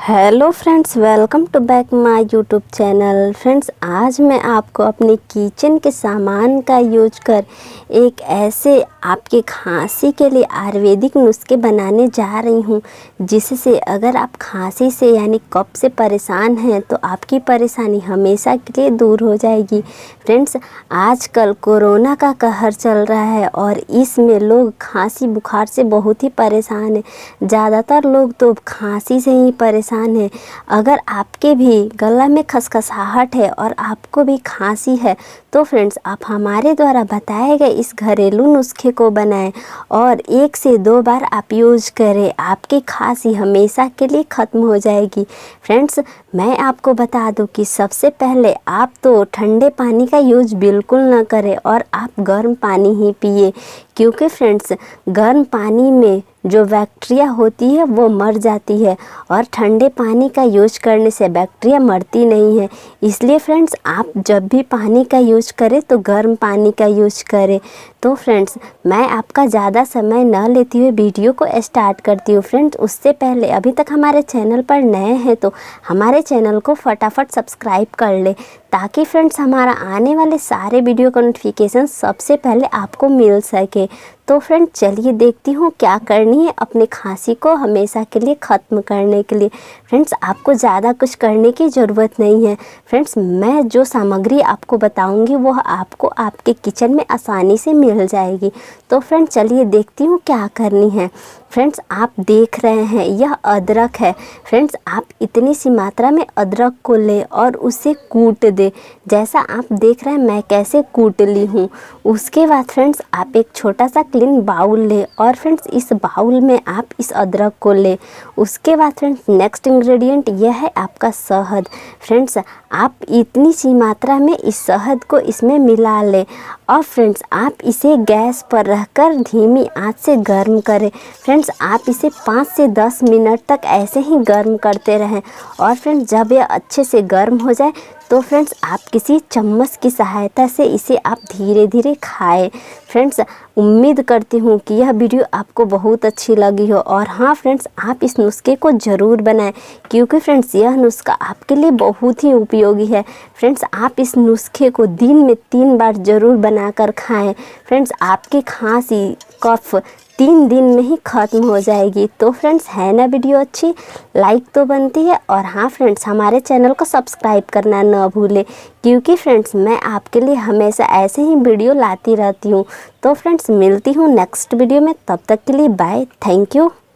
Hello friends, welcome to back my YouTube channel. Friends, आज मैं आपको अपने किचन के सामान का यूज कर एक ऐसे आपके खांसी के लिए आयुर्वेदिक नुस्खे बनाने जा रही हूँ, जिससे अगर आप खांसी से यानी कफ से परेशान हैं तो आपकी परेशानी हमेशा के लिए दूर हो जाएगी। फ्रेंड्स, आजकल कोरोना का कहर चल रहा है और इसमें लोग खांसी बुखार से बहुत ही परेशान हैं। ज़्यादातर लोग तो खांसी से ही परेशान है। अगर आपके भी गला में खसखसाहट है और आपको भी खांसी है तो फ्रेंड्स, आप हमारे द्वारा बताए गए इस घरेलू नुस्खे को बनाएं और 1 से 2 बार आप यूज करें। आपकी खांसी हमेशा के लिए ख़त्म हो जाएगी। फ्रेंड्स, मैं आपको बता दूं कि सबसे पहले आप तो ठंडे पानी का यूज बिल्कुल ना करें और आप गर्म पानी ही पिए, क्योंकि फ्रेंड्स, गर्म पानी में जो बैक्टीरिया होती है वो मर जाती है और ठंडे पानी का यूज करने से बैक्टीरिया मरती नहीं है। इसलिए फ्रेंड्स, आप जब भी पानी का यूज करें तो गर्म पानी का यूज करें। तो फ्रेंड्स, मैं आपका ज़्यादा समय न लेती हुए वीडियो को स्टार्ट करती हूँ। फ्रेंड्स, उससे पहले अभी तक हमारे चैनल पर नए हैं तो हमारे चैनल को फटाफट सब्सक्राइब कर ले, ताकि फ्रेंड्स हमारा आने वाले सारे वीडियो का नोटिफिकेशन सबसे पहले आपको मिल सके। तो फ्रेंड, चलिए देखती हूँ क्या करनी है अपने खांसी को हमेशा के लिए ख़त्म करने के लिए। फ्रेंड्स, आपको ज़्यादा कुछ करने की ज़रूरत नहीं है। फ्रेंड्स, मैं जो सामग्री आपको बताऊँगी वह आपको आपके किचन में आसानी से मिल जाएगी। तो फ्रेंड, चलिए देखती हूँ क्या करनी है। फ्रेंड्स, आप देख रहे हैं यह अदरक है। फ्रेंड्स, आप इतनी सी मात्रा में अदरक को ले और उसे कूट दे, जैसा आप देख रहे हैं मैं कैसे कूट ली हूँ। उसके बाद फ्रेंड्स, आप एक छोटा सा क्लीन बाउल ले और फ्रेंड्स इस बाउल में आप इस अदरक को ले। उसके बाद फ्रेंड्स, नेक्स्ट इंग्रेडिएंट यह है आपका शहद। फ्रेंड्स, आप इतनी सी मात्रा में इस शहद को इसमें मिला ले और फ्रेंड्स, आप इसे गैस पर रखकर धीमी आंच से गर्म करें। फ्रेंड्स, आप इसे 5 से 10 मिनट तक ऐसे ही गर्म करते रहें और फ्रेंड्स, जब यह अच्छे से गर्म हो जाए तो फ्रेंड्स, आप किसी चम्मच की सहायता से इसे आप धीरे धीरे खाएं। फ्रेंड्स, उम्मीद करती हूँ कि यह वीडियो आपको बहुत अच्छी लगी हो और हाँ फ्रेंड्स, आप इस नुस्खे को ज़रूर बनाएं, क्योंकि फ्रेंड्स यह नुस्खा आपके लिए बहुत ही उपयोगी है। फ्रेंड्स, आप इस नुस्खे को दिन में 3 बार ज़रूर बनाकर खाएं। फ्रेंड्स, आपकी खांसी कफ 3 दिन में ही ख़त्म हो जाएगी। तो फ्रेंड्स, है ना वीडियो अच्छी? लाइक तो बनती है और हाँ फ्रेंड्स, हमारे चैनल को सब्सक्राइब करना न भूलें, क्योंकि फ्रेंड्स मैं आपके लिए हमेशा ऐसे ही वीडियो लाती रहती हूँ। तो फ्रेंड्स, मिलती हूँ नेक्स्ट वीडियो में। तब तक के लिए बाय, थैंक यू।